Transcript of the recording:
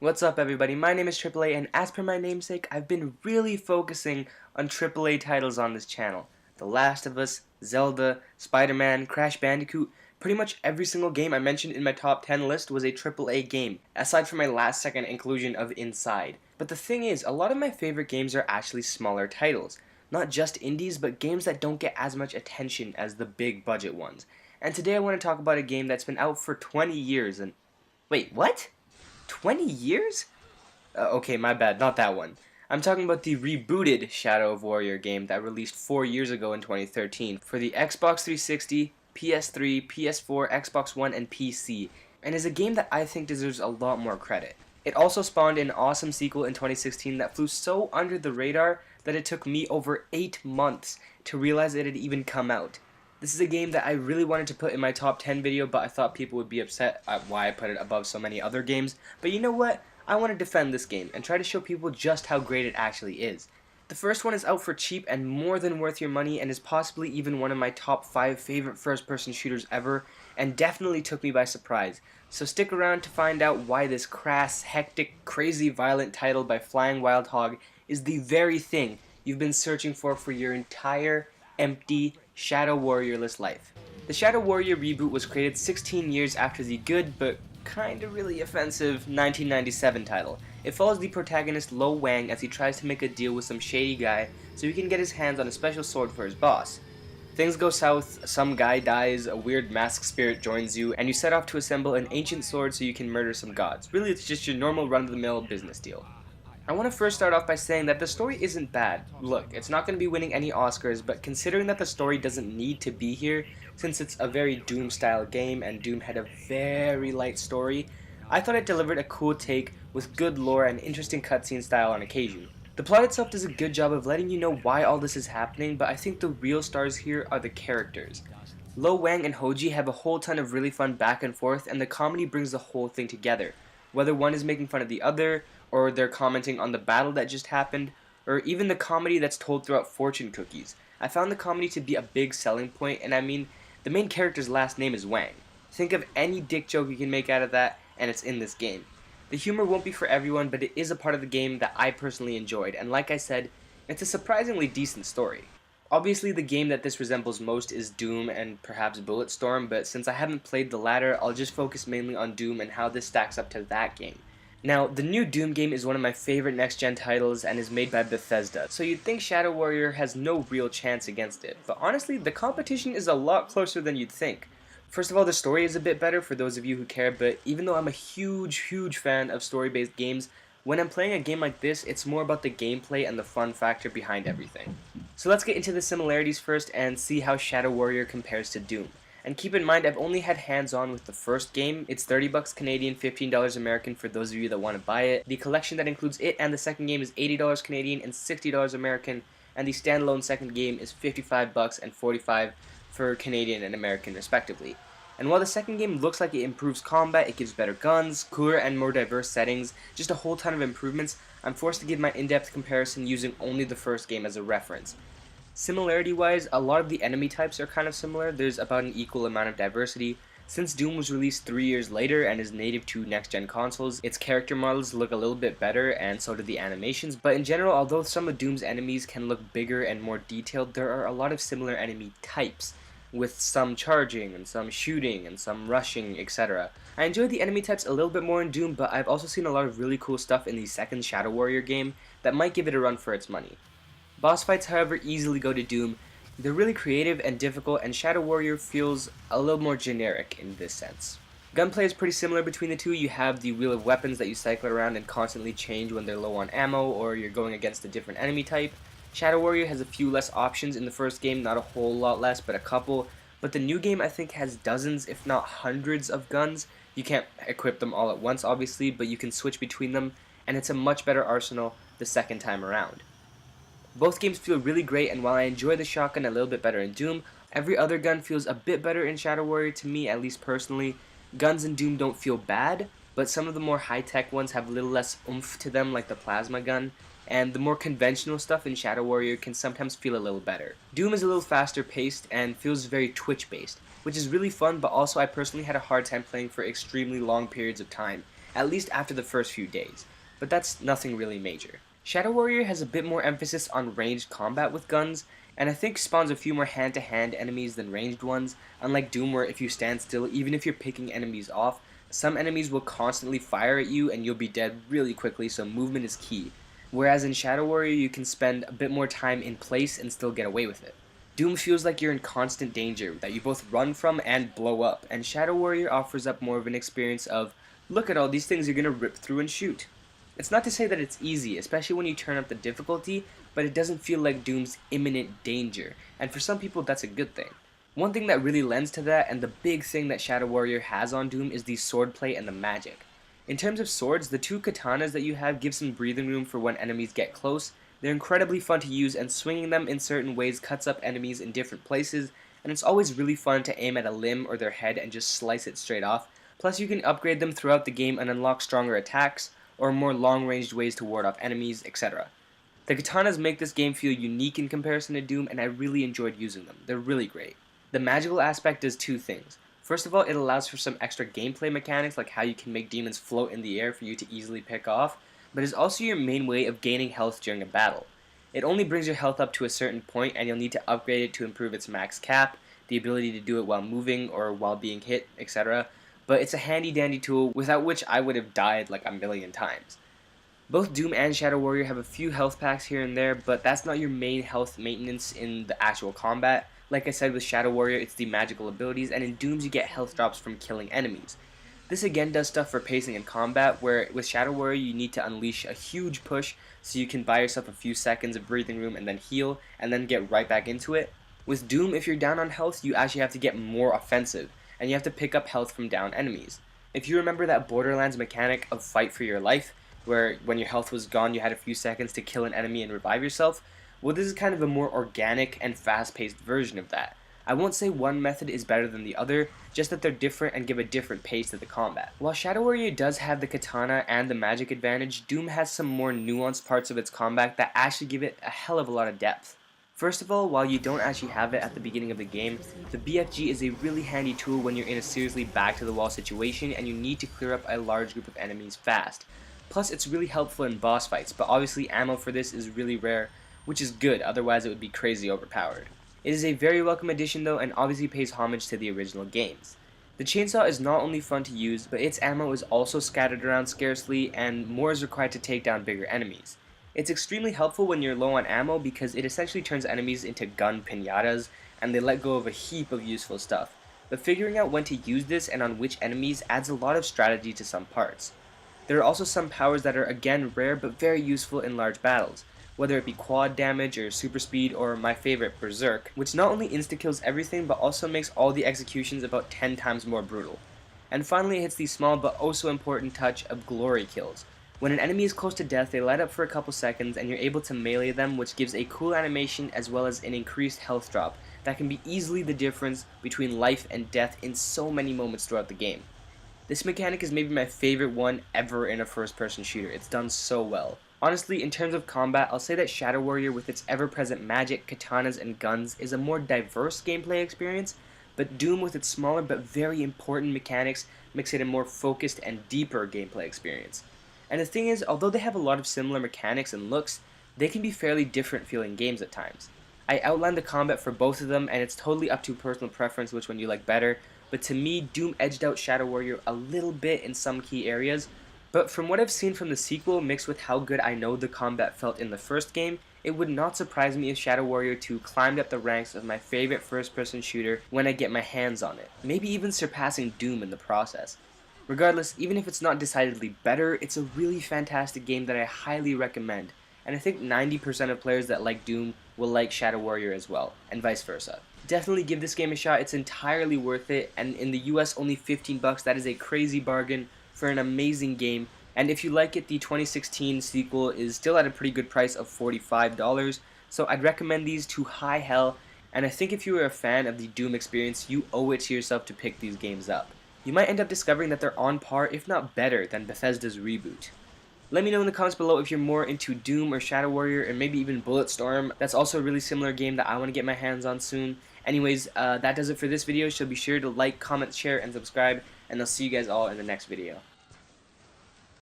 What's up everybody, my name is AAA and as per my namesake, I've been really focusing on AAA titles on this channel. The Last of Us, Zelda, Spider-Man, Crash Bandicoot, pretty much every single game I mentioned in my top 10 list was a AAA game, aside from my last second inclusion of Inside. But the thing is, a lot of my favorite games are actually smaller titles. Not just indies, but games that don't get as much attention as the big budget ones. And today I want to talk about a game that's been out for 20 years and... Wait, what? 20 years? Okay, my bad, not that one. I'm talking about the rebooted Shadow of Warrior game that released 4 years ago in 2013 for the Xbox 360, PS3, PS4, Xbox One, and PC, and is a game that I think deserves a lot more credit. It also spawned an awesome sequel in 2016 that flew so under the radar that it took me over 8 months to realize it had even come out. This is a game that I really wanted to put in my top 10 video, but I thought people would be upset at why I put it above so many other games. But you know what? I want to defend this game and try to show people just how great it actually is. The first one is out for cheap and more than worth your money and is possibly even one of my top 5 favorite first-person shooters ever, and definitely took me by surprise. So stick around to find out why this crass, hectic, crazy violent title by Flying Wild Hog is the very thing you've been searching for your entire empty Shadow Warrior-less life. The Shadow Warrior reboot was created 16 years after the good but kinda really offensive 1997 title. It follows the protagonist Lo Wang as he tries to make a deal with some shady guy so he can get his hands on a special sword for his boss. Things go south, some guy dies, a weird masked spirit joins you, and you set off to assemble an ancient sword so you can murder some gods. Really, it's just your normal run-of-the-mill business deal. I want to first start off by saying that the story isn't bad. Look, it's not going to be winning any Oscars, but considering that the story doesn't need to be here, since it's a very Doom-style game and Doom had a very light story, I thought it delivered a cool take with good lore and interesting cutscene style on occasion. The plot itself does a good job of letting you know why all this is happening, but I think the real stars here are the characters. Lo Wang and Hoji have a whole ton of really fun back and forth, and the comedy brings the whole thing together. Whether one is making fun of the other, or they're commenting on the battle that just happened, or even the comedy that's told throughout fortune cookies. I found the comedy to be a big selling point, and I mean, the main character's last name is Wang. Think of any dick joke you can make out of that, and it's in this game. The humor won't be for everyone, but it is a part of the game that I personally enjoyed, and like I said, it's a surprisingly decent story. Obviously, the game that this resembles most is Doom and perhaps Bulletstorm, but since I haven't played the latter, I'll just focus mainly on Doom and how this stacks up to that game. Now, the new Doom game is one of my favorite next-gen titles and is made by Bethesda, so you'd think Shadow Warrior has no real chance against it, but honestly, the competition is a lot closer than you'd think. First of all, the story is a bit better for those of you who care, but even though I'm a huge fan of story-based games, when I'm playing a game like this, it's more about the gameplay and the fun factor behind everything. So let's get into the similarities first and see how Shadow Warrior compares to Doom. And keep in mind, I've only had hands-on with the first game. It's $30 Canadian, $15 American for those of you that want to buy it. The collection that includes it and the second game is $80 Canadian and $60 American, and the standalone second game is $55 and $45 for Canadian and American respectively. And while the second game looks like it improves combat, it gives better guns, cooler and more diverse settings, just a whole ton of improvements, I'm forced to give my in-depth comparison using only the first game as a reference. Similarity-wise, a lot of the enemy types are kind of similar. There's about an equal amount of diversity. Since Doom was released 3 years later and is native to next-gen consoles, its character models look a little bit better, and so do the animations, but in general, although some of Doom's enemies can look bigger and more detailed, there are a lot of similar enemy types, with some charging, and some shooting, and some rushing, etc. I enjoyed the enemy types a little bit more in Doom, but I've also seen a lot of really cool stuff in the second Shadow Warrior game that might give it a run for its money. Boss fights, however, easily go to Doom. They're really creative and difficult, and Shadow Warrior feels a little more generic in this sense. Gunplay is pretty similar between the two. You have the wheel of weapons that you cycle around and constantly change when they're low on ammo or you're going against a different enemy type. Shadow Warrior has a few less options in the first game, not a whole lot less, but a couple. But the new game, I think, has dozens, if not hundreds of guns. You can't equip them all at once, obviously, but you can switch between them, and it's a much better arsenal the second time around. Both games feel really great, and while I enjoy the shotgun a little bit better in Doom, every other gun feels a bit better in Shadow Warrior to me, at least personally. Guns in Doom don't feel bad, but some of the more high-tech ones have a little less oomph to them, like the plasma gun, and the more conventional stuff in Shadow Warrior can sometimes feel a little better. Doom is a little faster paced and feels very twitch based, which is really fun, but also I personally had a hard time playing for extremely long periods of time. at least after the first few days, but that's nothing really major. Shadow Warrior has a bit more emphasis on ranged combat with guns, and I think spawns a few more hand-to-hand enemies than ranged ones, unlike Doom where if you stand still, even if you're picking enemies off, some enemies will constantly fire at you and you'll be dead really quickly, so movement is key. Whereas in Shadow Warrior you can spend a bit more time in place and still get away with it. Doom feels like you're in constant danger that you both run from and blow up, and Shadow Warrior offers up more of an experience of, look at all these things you're gonna rip through and shoot. It's not to say that it's easy, especially when you turn up the difficulty, but it doesn't feel like Doom's imminent danger, and for some people that's a good thing. One thing that really lends to that, and the big thing that Shadow Warrior has on Doom, is the swordplay and the magic. In terms of swords, the two katanas that you have give some breathing room for when enemies get close. They're incredibly fun to use, and swinging them in certain ways cuts up enemies in different places, and it's always really fun to aim at a limb or their head and just slice it straight off. Plus you can upgrade them throughout the game and unlock stronger attacks, or more long-ranged ways to ward off enemies, etc. The katanas make this game feel unique in comparison to Doom, and I really enjoyed using them. They're really great. The magical aspect does two things. First of all, it allows for some extra gameplay mechanics, like how you can make demons float in the air for you to easily pick off, but it's also your main way of gaining health during a battle. It only brings your health up to a certain point, and you'll need to upgrade it to improve its max cap, the ability to do it while moving or while being hit, etc. But it's a handy dandy tool without which I would have died like a million times. Both Doom and Shadow Warrior have a few health packs here and there, but that's not your main health maintenance in the actual combat. Like I said, with Shadow Warrior, it's the magical abilities, and in Dooms you get health drops from killing enemies. This again does stuff for pacing in combat, where with Shadow Warrior you need to unleash a huge push so you can buy yourself a few seconds of breathing room and then heal, and then get right back into it. With Doom, if you're down on health, you actually have to get more offensive, and you have to pick up health from down enemies. If you remember that Borderlands mechanic of fight for your life, where when your health was gone you had a few seconds to kill an enemy and revive yourself, well, this is kind of a more organic and fast-paced version of that. I won't say one method is better than the other, just that they're different and give a different pace to the combat. While Shadow Warrior does have the katana and the magic advantage, Doom has some more nuanced parts of its combat that actually give it a hell of a lot of depth. First of all, while you don't actually have it at the beginning of the game, the BFG is a really handy tool when you're in a seriously back-to-the-wall situation and you need to clear up a large group of enemies fast. Plus, it's really helpful in boss fights, but obviously ammo for this is really rare, which is good, otherwise it would be crazy overpowered. It is a very welcome addition though, and obviously pays homage to the original games. The chainsaw is not only fun to use, but its ammo is also scattered around scarcely, and more is required to take down bigger enemies. It's extremely helpful when you're low on ammo because it essentially turns enemies into gun piñatas, and they let go of a heap of useful stuff. But figuring out when to use this and on which enemies adds a lot of strategy to some parts. There are also some powers that are again rare but very useful in large battles, whether it be quad damage or super speed or my favorite, Berserk, which not only insta-kills everything but also makes all the executions about 10 times more brutal. And finally it hits the small but also important touch of glory kills. When an enemy is close to death, they light up for a couple seconds and you're able to melee them, which gives a cool animation as well as an increased health drop that can be easily the difference between life and death in so many moments throughout the game. This mechanic is maybe my favorite one ever in a first-person shooter. It's done so well. Honestly, in terms of combat, I'll say that Shadow Warrior with its ever-present magic, katanas, and guns is a more diverse gameplay experience, but Doom with its smaller but very important mechanics makes it a more focused and deeper gameplay experience. And the thing is, although they have a lot of similar mechanics and looks, they can be fairly different feeling games at times. I outlined the combat for both of them, and it's totally up to personal preference which one you like better, but to me, Doom edged out Shadow Warrior a little bit in some key areas, but from what I've seen from the sequel mixed with how good I know the combat felt in the first game, it would not surprise me if Shadow Warrior 2 climbed up the ranks of my favorite first-person shooter when I get my hands on it, maybe even surpassing Doom in the process. Regardless, even if it's not decidedly better, it's a really fantastic game that I highly recommend, and I think 90% of players that like Doom will like Shadow Warrior as well, and vice versa. Definitely give this game a shot, it's entirely worth it, and in the US only 15 bucks, that is a crazy bargain for an amazing game, and if you like it, the 2016 sequel is still at a pretty good price of $45, so I'd recommend these to high hell, and I think if you are a fan of the Doom experience, you owe it to yourself to pick these games up. You might end up discovering that they're on par, if not better, than Bethesda's reboot. Let me know in the comments below if you're more into Doom or Shadow Warrior, or maybe even Bulletstorm. That's also a really similar game that I want to get my hands on soon. Anyways, that does it for this video, so be sure to like, comment, share, and subscribe, and I'll see you guys all in the next video.